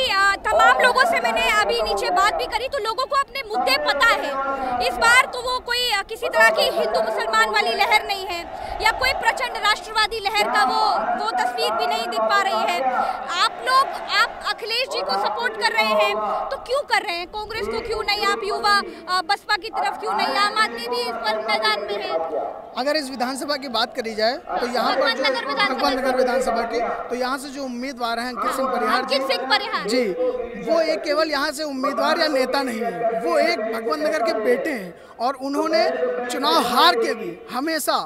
तमाम लोगों से मैंने अभी नीचे बात भी करी तो लोगों को अपने मुद्दे पता है। इस बार तो वो कोई किसी तरह की हिंदू मुसलमान वाली लहर नहीं है, या कोई प्रचंड राष्ट्रवादी लहर का वो तस्वीर भी नहीं दिख पा रही है। आप अखिलेश जी को सपोर्ट कर रहे हैं तो क्यों कर रहे हैं, कांग्रेस को क्यों नहीं, आप युवा बसपा की तरफ क्यों नहीं, आम आदमी भी इस पर मैदान में है। अगर इस विधानसभा की बात करी जाए तो यहाँ पर जो भगवान नगर विधानसभा की, तो यहाँ से जो उम्मीदवार हैं अंकित सिंह परिहार जी, वो एक केवल यहाँ से उम्मीदवार या नेता नहीं है, वो एक भगवान नगर के बेटे हैं, और उन्होंने चुनाव हार के भी हमेशा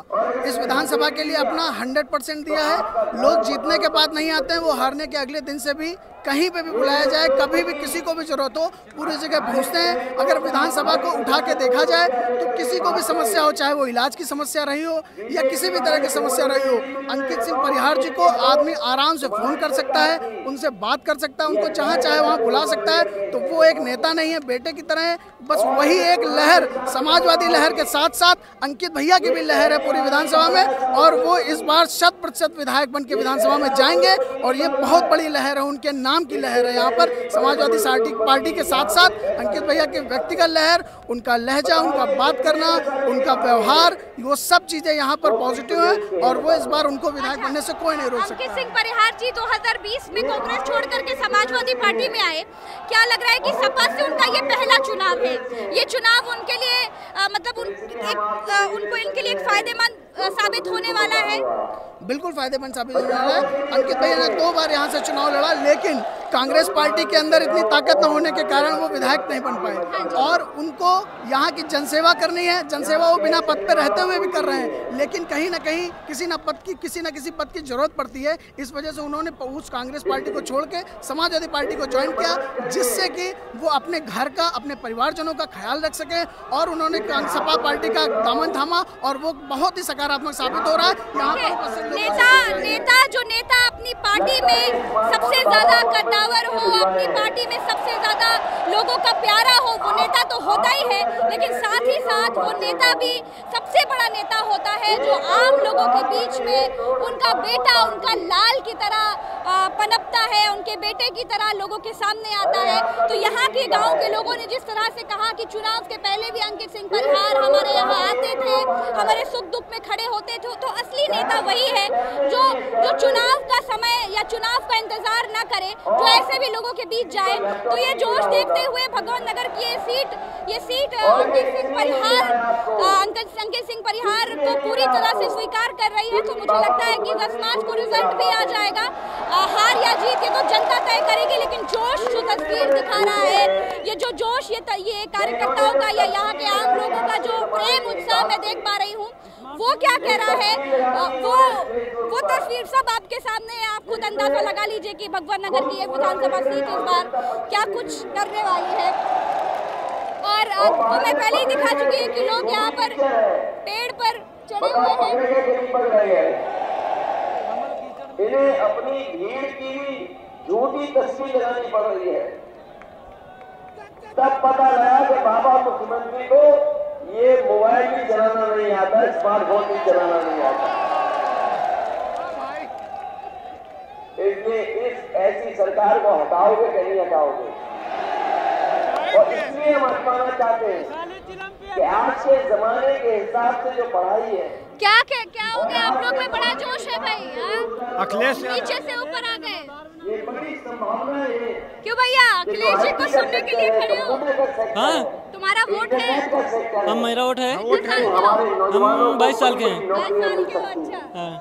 इस विधानसभा के लिए अपना 100% दिया है। लोग जीतने के बाद नहीं आते हैं, वो हारने के अगले दिन से भी कहीं पे भी बुलाया जाए, कभी भी किसी को भी जरूरत हो पूरी जगह पहुंचते हैं। अगर विधानसभा को उठा के देखा जाए तो किसी को भी समस्या हो, चाहे वो इलाज की समस्या रही हो या किसी भी तरह की समस्या रही हो, अंकित सिंह परिहार जी को आदमी आराम से फोन कर सकता है, उनसे बात कर सकता है, उनको जहाँ चाहे वहाँ बुला सकता है। तो वो एक नेता नहीं है, बेटे की तरह है। बस वही एक लहर, समाजवादी लहर के साथ साथ अंकित भैया की भी लहर है पूरी विधानसभा में, और वो इस बार 100% विधायक बन के विधानसभा में जाएंगे, और ये बहुत बड़ी लहर है, उनके नाम की लहर है। यहाँ पर समाजवादी पार्टी के साथ साथ अंकित भैया के व्यक्तिगत लहर, उनका लहजा, उनका बात करना, उनका व्यवहार, वो सब चीजें यहाँ पर पॉजिटिव है, और वो इस बार उनको विधायक बनने से कोई नहीं रोक सकता। अंकित सिंह परिहार जी 2020 में कांग्रेस छोड़ करके समाजवादी पार्टी में आए, क्या लग रहा है कि सपा से उनका ये पहला चुनाव है, ये चुनाव उनके लिए मतलब उनको इनके लिए एक फायदेमंद साबित होने वाला है? बिल्कुल फायदेमंद साबित होने वाला है। अंकित भैया ने 2 बार यहाँ से चुनाव लड़ा, लेकिन कांग्रेस पार्टी के अंदर इतनी ताकत न होने के कारण वो विधायक नहीं बन पाए, और उनको यहाँ की जनसेवा करनी है। जनसेवा वो बिना पद पे रहते हुए भी कर रहे हैं, लेकिन कहीं ना कहीं किसी न किसी पद की जरूरत पड़ती है। इस वजह से उन्होंने उस कांग्रेस पार्टी को छोड़ के समाजवादी पार्टी को ज्वाइन किया, जिससे कि वो अपने घर का, अपने परिवारजनों का ख्याल रख सके, और उन्होंने सपा पार्टी का दामन थामा, और वो बहुत ही सकारात्मक साबित हो रहा है। यहाँ पर नेता अपनी पार्टी में सबसे ज्यादा कद्दावर हो, अपनी पार्टी में सबसे ज्यादा लोगों का प्यारा हो, वो नेता तो होता ही है, लेकिन साथ ही साथ वो नेता भी सबसे बड़ा नेता होता है जो आम लोगों के बीच में उनका बेटा, उनका लाल की तरह पनपता है, उनके बेटे की तरह लोगों के सामने आता है। तो यहाँ के गांव के लोगों ने जिस तरह से कहा कि चुनाव के पहले भी अंकित सिंह परिहार हमारे यहाँ आते थे, हमारे सुख दुख में खड़े होते थे, तो असली नेता वही है जो चुनाव का समय या चुनाव का इंतजार न करे, जो ऐसे भी लोगों के बीच जाए। तो ये जोश देखते हुए भगवान नगर की ये सीट अंकित सिंह परिहार को पूरी तरह से स्वीकार कर रही है। तो मुझे लगता है कि 10 मार्च को रिजल्ट भी आ जाएगा, हार या जीत ये तो जनता तय करेगी, लेकिन जोश जो तस्वीर दिखा रहा है, ये जो जोश, ये कार्यकर्ताओं का या यहाँ के आम लोगों का जो प्रेम उत्साह मैं देख पा रही हूँ, वो क्या कह रहा है, वो तस्वीर सब आपके सामने है। आप खुद अंदाजा लगा लीजिए कि भगवान नगर की ये विधानसभा सीट इस बार क्या कुछ करने वाली है। और वो मैं पहले ही दिखा चुकी हूँ कि लोग यहाँ पर पेड़ पर चढ़े हुए हैं। इन्हें अपनी भीड़ की झूठी तस्वीर लगानी पड़ रही है। तब पता लगा कि बाबा मुख्यमंत्री को ये मोबाइल भी चलाना नहीं आता, स्मार्टफोन भी चलाना नहीं आता। इसलिए इस ऐसी सरकार को हटाओगे कि नहीं हटाओगे? और इसलिए हम अपनाना चाहते हैं कि आज के जमाने के हिसाब से जो पढ़ाई है, क्या हो गया? आप लोग में बड़ा जोश है भाई। अखिलेश नीचे से ऊपर आ गए क्यों भैया? अखिलेश जी को सुनने के लिए खड़े हो? हाँ, तुम्हारा वोट है? हम मेरा वोट है। कितने साल के हो? हम 22 साल के हैं। 22 साल के हो, अच्छा। हाँ।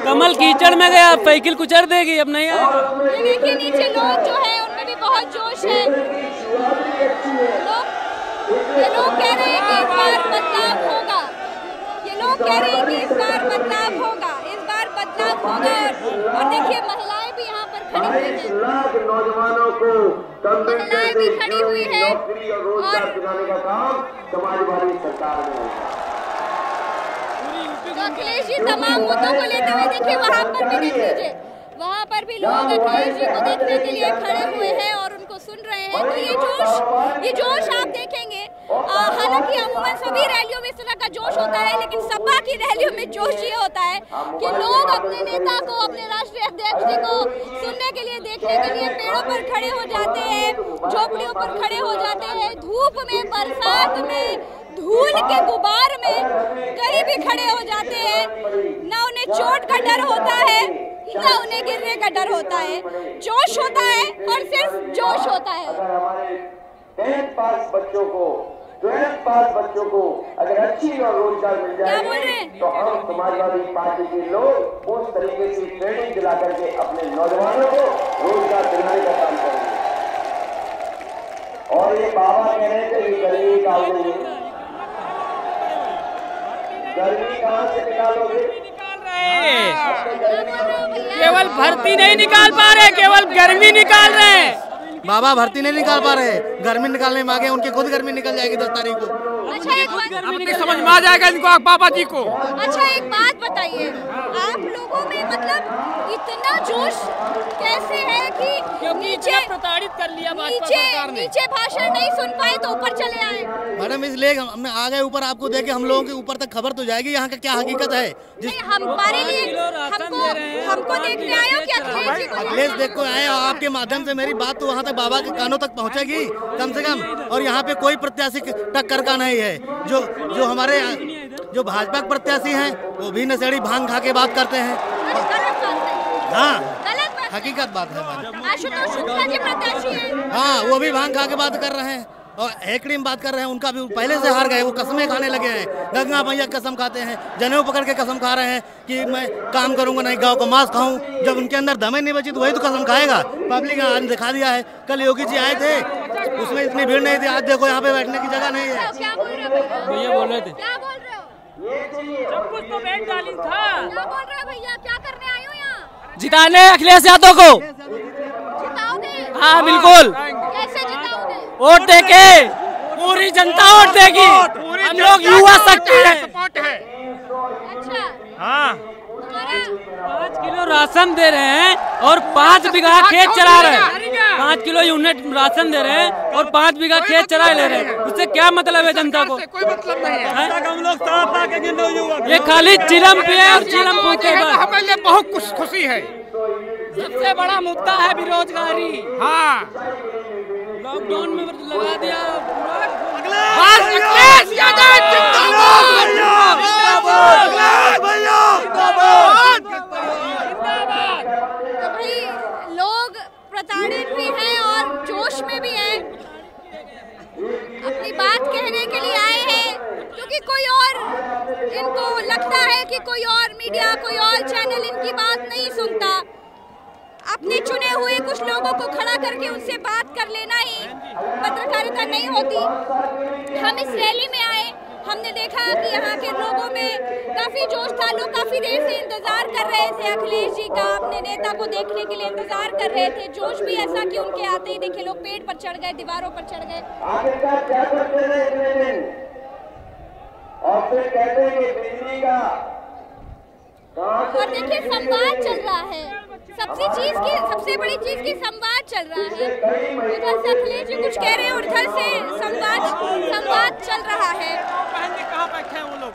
कमल कीचड़ में गया, साइकिल कुचल देगी, अब नहीं आएगा। ये देखिए नीचे लोग जो है उनमें भी बहुत जोश है। ये लोग कह रहे हैं कि इस बार बदलाव होगा। ये लोग कह रहे हैं कि इस बार बदलाव होगा, इस बार बदलाव होगा। और देखिए महिलाएं भी यहाँ पर खड़ी हुई हैं, नौजवानों को महिलाएं भी खड़ी हुई है और दिलाने का काम समाजवादी सरकार ने। तो अखिलेश जी तमाम मुद्दों को लेते हुए देखिए वहाँ पर भी देख लीजिए, वहाँ पर भी लोग अखिलेश जी को देखने के लिए खड़े हुए हैं और उनको सुन रहे हैं। तो ये जोश आप देखेंगे। हालांकि अमूमन सभी रैलियों में इस तरह का जोश होता है, लेकिन सपा की रैलियों में जोश ये होता है कि लोग अपने नेता को, अपने राष्ट्रीय अध्यक्ष जी को सुनने के लिए, देखने के लिए पेड़ों पर खड़े हो जाते हैं, झोपड़ियों पर खड़े हो जाते हैं, धूप में, बरसात में, धूल के गुबार में कहीं भी खड़े हो जाते हैं। ना उन्हें चोट का डर होता है, ना उन्हें गिरने का डर होता है। जोश होता है और सिर्फ जोश होता है। अगर हमारे 10th पास बच्चों को, 12th पास बच्चों को अगर अच्छी और रोजगार मिल जाए तो हम समाजवादी पार्टी के लोग उस तरीके से ट्रेनिंग दिला करके अपने नौजवानों को रोजगार दिलाने का काम करेंगे। और ये बाबा कह रहे थे कि गर्मी का गर्मी कहाँ से निकालोगे? केवल भर्ती नहीं निकाल पा रहे, केवल गर्मी निकाल रहे हैं। बाबा भर्ती नहीं निकाल पा रहे, गर्मी निकालने में आगे, उनकी खुद गर्मी निकल जाएगी 10 तारीख को। अच्छा एक बात, अपनी समझ में आ जाएगा इनको, बाबा जी को। अच्छा एक बात बताइए, आप लोगों में मतलब इतना जोश कैसे है कि नीचे प्रताड़ित कर लिया नीचे भाषण नहीं सुन पाए तो ऊपर चले आए? मैडम इसलिए हमने आ गए ऊपर, आपको देखे हम लोगों के ऊपर तक खबर तो जाएगी यहाँ का क्या हकीकत है। हमारे लिए हमको देखने आए हो कि अखिलेश देख को आए, और आपके माध्यम से मेरी बात तो वहाँ तक बाबा के कानों तक पहुँचेगी कम से कम। और यहाँ पे कोई प्रत्याशी टक्कर का नहीं है। जो हमारे जो भाजपा के प्रत्याशी हैं वो भी नशेड़ी भांग खा के बात करते हैं। हाँ हकीकत बात है। आशुतोष शुक्ला जी प्रत्याशी हैं। हाँ वो भी भांग खा के बात कर रहे हैं और हेकड़ी में बात कर रहे हैं। उनका भी पहले से हार गए, वो कसमें खाने लगे हैं। गंगा मैया कसम खाते हैं, जनेऊ पकड़ के कसम खा रहे हैं कि मैं काम करूंगा नहीं, गांव का मांस खाऊं। जब उनके अंदर दमें नहीं बची तो वही तो कसम खाएगा। पब्लिक ने आज दिखा दिया है। कल योगी जी आए थे, उसमें इतनी भीड़ नहीं थी। आज देखो यहाँ पे बैठने की जगह नहीं है। क्या बोल रहे हो भैया? बोल रहे थे क्या बोल रहे हो? सब कुछ तो बैंक डाली था। क्या बोल रहे हो भैया? क्या करने आए हो यहाँ? जिताने अखिलेश यादव को। जिताओगे? हाँ बिल्कुल। कैसे जिताओगे? वोट देके पूरी जनता वोट देगी। हम लोग युवा शक्ति है। अच्छा हाँ 5 किलो राशन दे रहे हैं और 5 बीघा खेत चला रहे हैं। 5 किलो यूनिट राशन दे रहे हैं और 5 बीघा खेत चरा ले रहे हैं। उससे क्या मतलब है जनता को? कोई मतलब नहीं है। हम लोग ये खाली चिलम पे है और चिलम पूछे हमें लिए बहुत कुछ खुशी है। सबसे बड़ा मुद्दा है बेरोजगारी। हाँ लॉकडाउन में लगा दिया। तो भाई लोग प्रताड़ित भी हैं और जोश में भी हैं, अपनी बात कहने के लिए आए हैं, क्योंकि कोई और इनको लगता है कि कोई और मीडिया, कोई और चैनल इनकी बात नहीं सुनता। अपने चुने हुए कुछ लोगों को खड़ा करके उनसे बात कर लेना ही पत्रकारिता नहीं होती। हम इस रैली में आए, हमने देखा कि यहाँ के लोगों में काफी जोश था। लोग काफी देर से इंतजार कर रहे थे अखिलेश जी का, अपने नेता को देखने के लिए इंतजार कर रहे थे। जोश भी ऐसा कि उनके आते ही देखिए लोग पेड़ पर चढ़ गए, दीवारों पर चढ़ गए। आखिरकार क्या करते रहे इतने दिन, और फिर कहते हैं कि बिजली का और देखिए संवाद चल रहा है, सबसे बड़ी चीज की संवाद चल रहा है। इधर से अखिलेश जी कुछ कह रहे हैं और इधर से संवाद चल रहा है। कहाँ बैठे हैं वो लोग?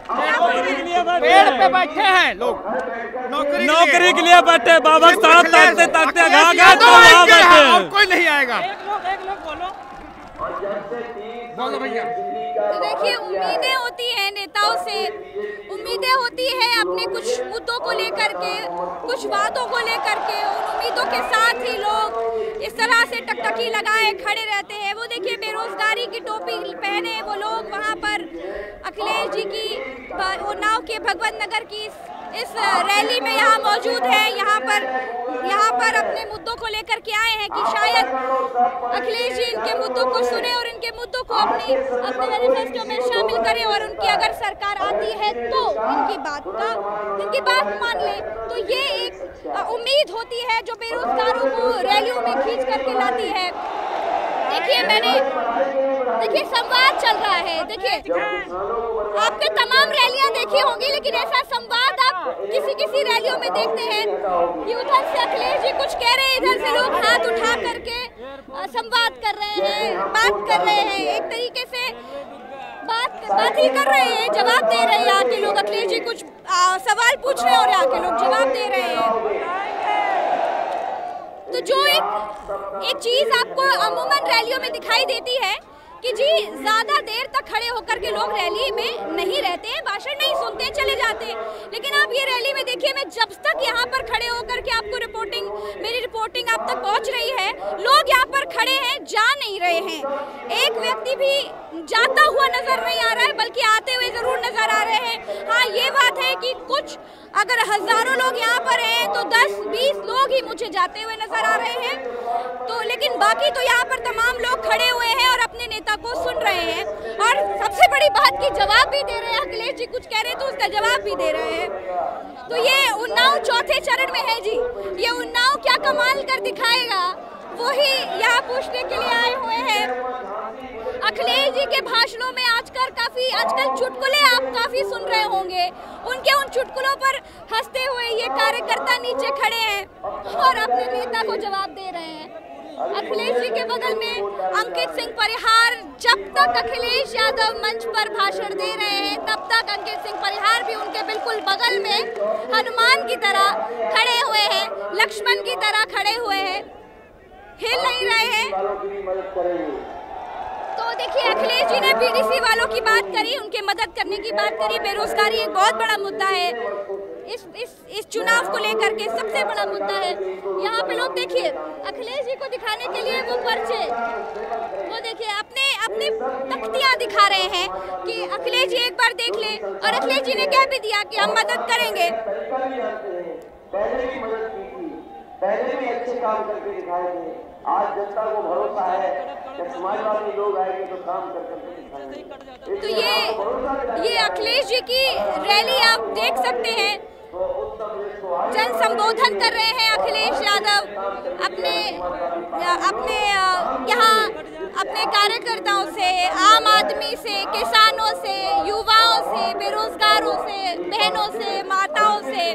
पेड़ पे बैठे हैं लोग, नौकरी के लिए बैठे। बाबा साहब ताकते ताकते कोई नहीं आएगा। एक लोग बोलो। बोलो भैया। तो देखिए, उम्मीदें होती हैं नेताओं से, उम्मीदें होती है अपने कुछ मुद्दों को लेकर के, कुछ बातों को लेकर के। उन उम्मीदों के साथ ही लोग इस तरह से टकटकी लगाए खड़े रहते हैं। वो देखिए, बेरोजगारी की टोपी पहने वो लोग वहाँ पर अखिलेश जी की उन्नाव के भगवत नगर की इस रैली में यहाँ मौजूद है। यहाँ पर अपने मुद्दों को लेकर के आए हैं कि शायद अखिलेश जी इनके मुद्दों को सुने और इनके मुद्दों को अपने मैनिफेस्टो में शामिल करें, और उनकी अगर सरकार आती है तो इनकी बात मान ले। तो ये एक उम्मीद होती है जो बेरोजगारों को रैलियों में खींच करके लाती है। देखिए संवाद चल रहा है। देखिए, आपने तमाम रैलियां देखी होंगी, लेकिन ऐसा संवाद आप किसी रैलियों में देखते हैं कि उधर से अखिलेश जी कुछ कह रहे हैं, इधर से लोग हाथ उठा करके संवाद कर रहे हैं, बात कर रहे हैं, एक तरीके से बात ही कर रहे हैं, जवाब दे रहे हैं। यहाँ के लोग अखिलेश जी कुछ सवाल पूछ रहे हैं और यहाँ के लोग जवाब दे रहे हैं। तो जो एक चीज आपको अमूमन रैलियों में दिखाई देती है कि जी ज्यादा देर तक खड़े होकर के लोग रैली में नहीं रहते हैं, भाषण नहीं सुनते, चले जाते हैं। लेकिन आप ये रैली में देखिए, मैं जब तक यहाँ पर खड़े होकर के आपको मेरी रिपोर्टिंग आप तक पहुँच रही है, लोग यहाँ पर खड़े हैं, जा नहीं रहे हैं। एक व्यक्ति भी जाता हुआ नजर नहीं आ रहा है, बल्कि आते हुए जरूर नजर आ रहे हैं। हाँ, ये बात है कि कुछ अगर हजारों लोग यहाँ पर हैं तो 10-20 लोग ही मुझे जाते हुए नजर आ रहे हैं। तो लेकिन बाकी तो यहाँ पर तमाम लोग खड़े हुए हैं और अपने नेता को सुन रहे हैं, और सबसे बड़ी बात की जवाब भी दे रहे हैं। अखिलेश जी कुछ कह रहे हैं तो उसका जवाब भी दे रहे हैं। तो ये उन्नाव चौथे चरण में है जी। ये उन्नाव क्या कमाल कर दिखाएगा, वही यहाँ पूछने के लिए आए हुए हैं। अखिलेश जी के भाषणों में आजकल चुटकुले आप काफी सुन रहे होंगे। उनके उन चुटकुलों पर हंसते हुए ये कार्यकर्ता नीचे खड़े हैं और अपने नेता को जवाब दे रहे हैं। अखिलेश जी के बगल में अंकित सिंह परिहार, जब तक अखिलेश यादव मंच पर भाषण दे रहे हैं तब तक अंकित सिंह परिहार भी उनके बिल्कुल बगल में हनुमान की तरह खड़े हुए हैं, लक्ष्मण की तरह खड़े हुए हैं, हिल नहीं रहे हैं। तो देखिए, अखिलेश जी ने बीडीसी वालों की बात करी, उनके मदद करने की बात करी। बेरोजगारी एक बहुत बड़ा मुद्दा है, इस चुनाव को लेकर के सबसे बड़ा मुद्दा है। यहाँ पे लोग देखिए, अखिलेश जी को दिखाने के लिए वो पर्चे, वो देखिए अपने तख्तियां दिखा रहे हैं कि अखिलेश जी एक बार देख ले। और अखिलेश जी ने क्या भी दिया कि हम मदद करेंगे। पहले भी अच्छे काम करके दिखाए थे। आज जनता को भरोसा है कि समाजवादी लोग आएंगे तो काम करके दिखाएंगे। तो ये अखिलेश जी की रैली आप देख सकते हैं, जन संबोधन कर रहे हैं अखिलेश यादव अपने यहाँ अपने कार्यकर्ताओं से, आम आदमी से, किसानों से, युवाओं से, बेरोजगारों से, बहनों से, माताओं से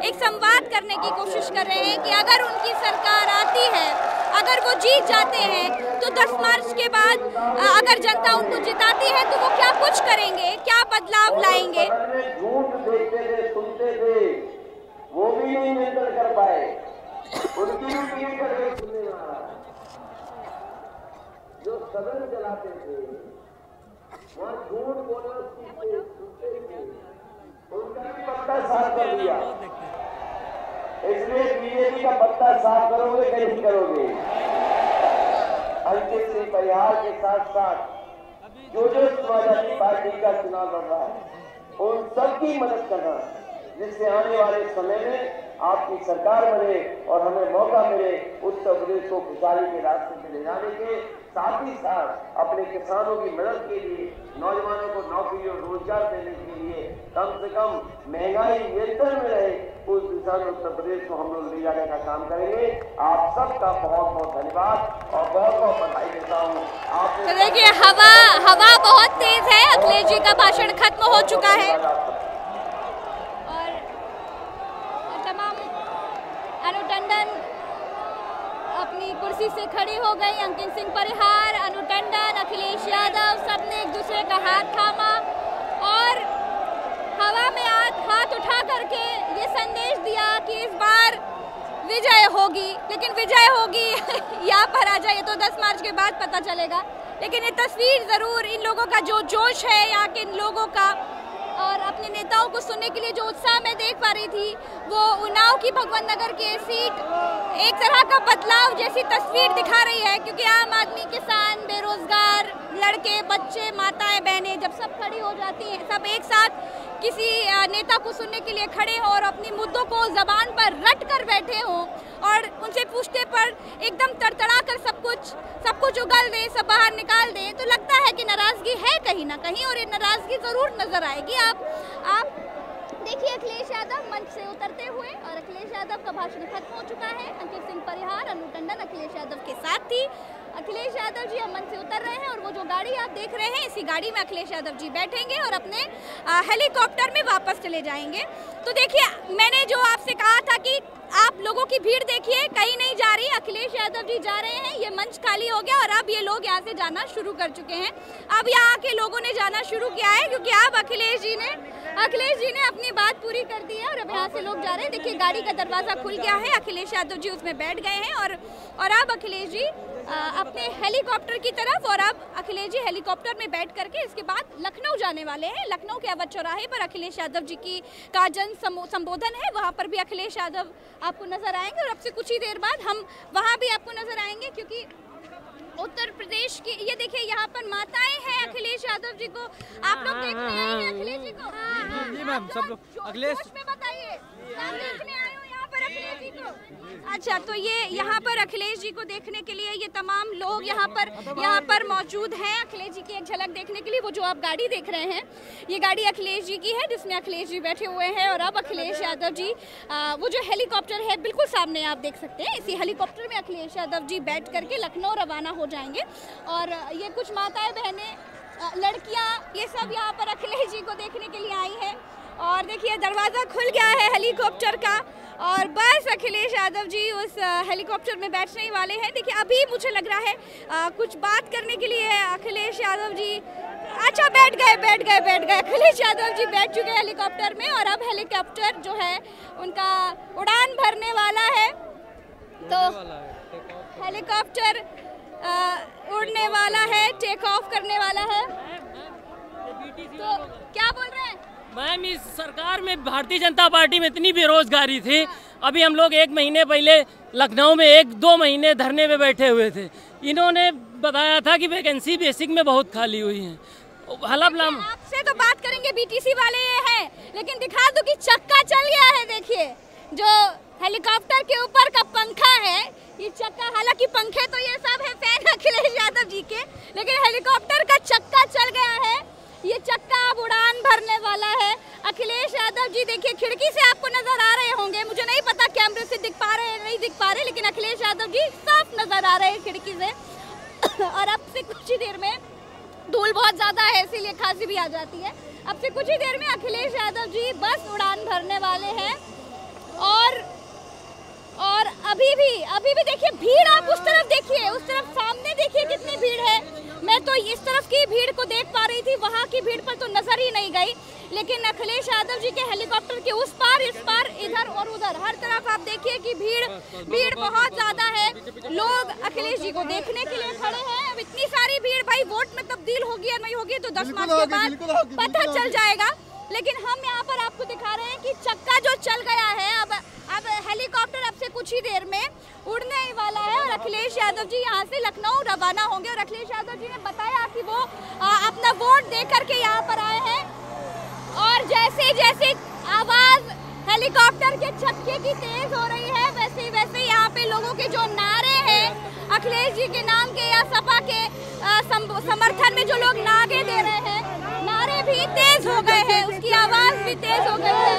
एक संवाद करने की कोशिश कर रहे हैं कि अगर उनकी सरकार आती है, अगर वो जीत जाते हैं तो 10 मार्च के बाद अगर जनता उनको जिताती है तो वो क्या कुछ करेंगे, क्या बदलाव लाएंगे। झूठ देखते थे, सुनते थे, वो भी नहीं नियंत्रण कर पाए, उनकी भी पीढ़ी करके सुनने में आ रहा है। जो सदन चलाते थे वहाँ झूठ बोलना सुनते थे, उनका भी पत्ता साफ कर दिया। इसलिए बीजेपी का पत्ता साफ करोगे कैसे करोगे? अंकित सिंह परिहार के साथ साथ जो समाजवादी पार्टी का चुनाव लड़ रहा है उन सबकी मदद करना, जिससे आने वाले समय में आपकी सरकार बने और हमें मौका मिले उत्तर प्रदेश को खुशहाली के रास्ते में ले जाने के, साथ ही साथ अपने किसानों की मदद के लिए, नौजवानों को नौकरी और रोजगार देने के लिए कम से कम महंगाई नियंत्रण में रहे, उस दिशा में उत्तर प्रदेश को हम लोग ले जाने का काम करेंगे। आप सबका बहुत बहुत धन्यवाद और बहुत बहुत बधाई देता हूँ। आप देखिए, हवा बहुत तेज है। अखिलेश जी का भाषण खत्म हो चुका है और तमाम अनु टंडन अपनी कुर्सी से खड़ी हो गई। अंकित सिंह परिहार, अनु टंडन, अखिलेश यादव सबने एक दूसरे का हाथ थामा और हवा में हाथ उठा करके ये संदेश दिया कि इस बार विजय होगी। लेकिन विजय होगी यहाँ पर आ जाए तो 10 मार्च के बाद पता चलेगा लेकिन ये तस्वीर ज़रूर इन लोगों का जो जोश है यहाँ के इन लोगों का और अपने नेताओं को सुनने के लिए जो उत्साह मैं देख पा रही थी, वो उन्नाव की भगवंत नगर की सीट एक तरह का बदलाव जैसी तस्वीर दिखा रही है, क्योंकि आम आदमी, किसान, बेरोजगार, लड़के, बच्चे, माताएं, बहनें जब सब खड़ी हो जाती हैं, सब एक साथ किसी नेता को सुनने के लिए खड़े हों और अपनी मुद्दों को जबान पर रट कर बैठे हों और उनसे पूछने पर एकदम तड़तड़ा कर सब कुछ उगल दें, सब बाहर निकाल दें, तो लगता है कि नाराजगी है कहीं ना कहीं और ये नाराजगी जरूर नजर आएगी। आप देखिए अखिलेश यादव मंच से उतरते हुए और अखिलेश यादव का भाषण खत्म हो चुका है। अंकित सिंह परिहार, अनु टंडन अखिलेश यादव के साथ थी। अखिलेश यादव जी अब मंच से उतर रहे हैं और वो जो गाड़ी आप देख रहे हैं, इसी गाड़ी में अखिलेश यादव जी बैठेंगे और अपने हेलीकॉप्टर में वापस चले जाएंगे। तो देखिए, मैंने जो आपसे कहा था कि आप लोगों की भीड़ देखिए, कहीं नहीं जा रही, अखिलेश यादव जी जा रहे हैं, ये मंच खाली हो गया और अब ये लोग यहाँ से जाना शुरू कर चुके हैं। अब यहाँ के लोगों ने जाना शुरू किया है क्योंकि अब अखिलेश जी ने अपनी बात पूरी कर दी है और अब यहाँ से लोग जा रहे हैं। देखिए, गाड़ी का दरवाजा खुल गया है, अखिलेश यादव जी उसमें बैठ गए हैं और अब अखिलेश जी अपने हेलीकॉप्टर की तरफ, और अब अखिलेश जी हेलीकॉप्टर में बैठ करके इसके बाद लखनऊ जाने वाले हैं। लखनऊ के अवध चौराहे पर अखिलेश यादव जी का जन संबोधन है, वहाँ पर भी अखिलेश यादव आपको नजर आएंगे और अब से कुछ ही देर बाद हम वहाँ भी आपको नजर आएंगे, क्योंकि उत्तर प्रदेश की ये देखिए यहाँ पर माताएं हैं अखिलेश यादव जी को। आप लोग देखने आए हैं अखिलेश जी को? जी मैम, सब लोग अखिलेश में बताइए, देखने आए हो यहाँ पर अखिलेश जी को? अच्छा, तो ये यहाँ पर अखिलेश जी को देखने के लिए ये तमाम लोग यहाँ पर मौजूद हैं अखिलेश जी की एक झलक देखने के लिए। वो जो आप गाड़ी देख रहे हैं, ये गाड़ी अखिलेश जी की है जिसमें अखिलेश जी बैठे हुए हैं और अब अखिलेश यादव जी वो जो हेलीकॉप्टर है बिल्कुल सामने आप देख सकते हैं, इसी हेलीकॉप्टर में अखिलेश यादव जी बैठ करके लखनऊ रवाना हो जाएंगे। और ये कुछ माताएं, बहनें, लड़कियां, ये सब यहाँ पर अखिलेश जी को देखने के लिए आई हैं। और देखिए, दरवाज़ा खुल गया है हेलीकॉप्टर का और बस अखिलेश यादव जी उस हेलीकॉप्टर में बैठने ही वाले हैं। देखिए, अभी मुझे लग रहा है कुछ बात करने के लिए अखिलेश यादव जी, अच्छा बैठ गए अखिलेश यादव जी बैठ चुके हैं हेलीकॉप्टर में और अब हेलीकॉप्टर जो है उनका उड़ान भरने वाला है। तो हेलीकॉप्टर उड़ने वाला है, टेक ऑफ करने वाला है। तो क्या बोल रहे हैं मैम? इस सरकार में भारतीय जनता पार्टी में इतनी बेरोजगारी थी, अभी हम लोग 1 महीने पहले लखनऊ में 1-2 महीने धरने में बैठे हुए थे। इन्होंने बताया था कि वैकेंसी बेसिक में बहुत खाली हुई है। आपसे तो बात करेंगे, बीटीसी वाले ये हैं, लेकिन दिखा दो कि चक्का चल गया है। देखिए, जो हेलीकॉप्टर के ऊपर का पंखा है, ये चक्का, हालांकि पंखे तो ये सब है फैन अखिलेश यादव जी के, लेकिन हेलीकॉप्टर का चक्का चल गया है। ये चक्का अब उड़ान भरने वाला है। अखिलेश यादव जी देखिए, खिड़की से आपको नजर आ रहे होंगे, मुझे नहीं पता कैमरे से दिख पा रहे हैं नहीं दिख पा रहे, लेकिन अखिलेश यादव जी साफ नजर आ रहे हैं खिड़की से। और अब से कुछ ही देर में, धूल बहुत ज्यादा है इसीलिए खांसी भी आ जाती है, अब से कुछ ही देर में अखिलेश यादव जी बस उड़ान भरने वाले हैं। और अभी भी देखिए भीड़, आप उस तरफ देखिए, उस तरफ सामने देखिए कितनी भीड़ है। मैं तो इस तरफ की भीड़ को देख पा रही थी, वहाँ की भीड़ पर तो नजर ही नहीं गई, लेकिन अखिलेश यादव जी के हेलीकॉप्टर के उस पार, इस पार, इधर और उधर, हर तरफ आप देखिए कि भीड़ बहुत ज्यादा है। लोग अखिलेश जी को देखने के लिए खड़े हैं। अब इतनी सारी भीड़, भाई वोट में तब्दील होगी या नहीं होगी तो 10 मार्च के बाद पता चल जाएगा। लेकिन हम यहाँ पर आपको दिखा रहे हैं कि चक्का जो चल गया है, अब हेलीकॉप्टर अब से कुछ ही देर में उड़ने ही वाला है और अखिलेश यादव जी यहाँ से लखनऊ रवाना होंगे। और अखिलेश यादव जी ने बताया कि वो अपना वोट दे करके यहाँ पर आए हैं और जैसे जैसे आवाज हेलीकॉप्टर के चक्के की तेज हो रही है, वैसे वैसे यहाँ पे लोगों के जो नारे हैं अखिलेश जी के नाम के या सपा के समर्थन में जो लोग नारे दे रहे हैं, नारे भी तेज हो गए हैं, उसकी आवाज भी तेज हो गई है।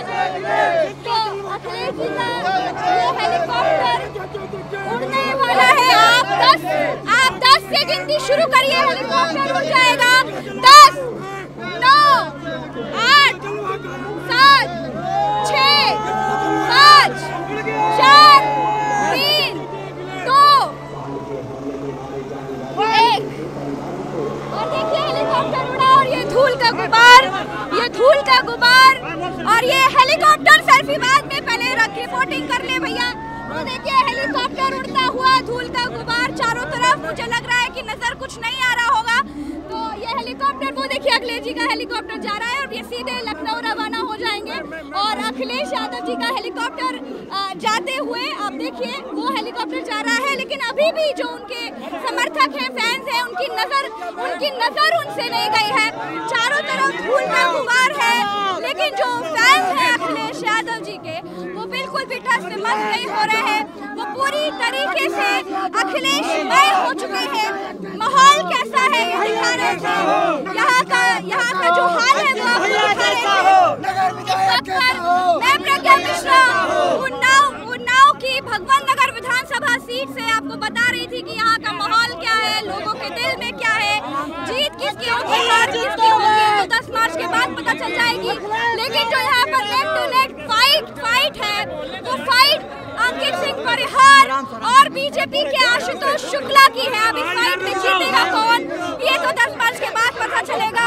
तो अखिलेश जी का ये हेलीकॉप्टर उड़ने वाला है। आप 10 से गिनती शुरू करिए, हेलीकॉप्टर उड़ जाएगा। 10, 9, 8, 7, 6, 5, 4, 3, 2, 1। और देखिए हेलीकॉप्टर उड़ा और ये धूल का गुबार और ये हेलीकॉप्टर सेल्फी बाद में, पहले रिपोर्टिंग कर ले भैया, तो देखिए हेलीकॉप्टर उड़ता हुआ, धूल का गुबार चारों तरफ, मुझे लग रहा है कि नजर कुछ नहीं आ रहा होगा। तो ये हेलीकॉप्टर, वो देखिए अखिलेश जी का हेलीकॉप्टर जा रहा है और ये सीधे लखनऊ रवाना हो जाएंगे। और अखिलेश यादव जी का हेलीकॉप्टर जाते हुए आप देखिए वो हेलीकॉप्टर जा रहा है, लेकिन अभी भी जो उनके समर्थक हैं, फैंस हैं, उनकी नजर उनसे नहीं गई है। चारों तरफ धूल का गुबार है, लेकिन जो फैंस हैं अखिलेश यादव जी के, वो बिल्कुल भी ठस से मस नहीं हो रहे हैं। वो पूरी तरीके से अखिलेशमय हो चुके हैं। माहौल कैसा है ये दिखा रहे थे, यहाँ का जो हाल है वो आपको दिखा रहे थे। मैं प्रज्ञा मिश्रा उन्नाव की भगवान नगर विधानसभा सीट से आपको बता रही थी कि यहाँ का माहौल क्या है, लोगों के दिल में क्या है, जीत किसकी होगी, हार किसकी होगी, तो 10 मार्च के बाद पता चल जाएगी। लेकिन जो यहाँ पर नेक टू नेक फाइट है, वो फाइट अंकित सिंह परिहार और बीजेपी के आशुतोष शुक्ला की है। अब इस फाइट में जीतेगा कौन, ये तो 10 मार्च के बाद पता चलेगा।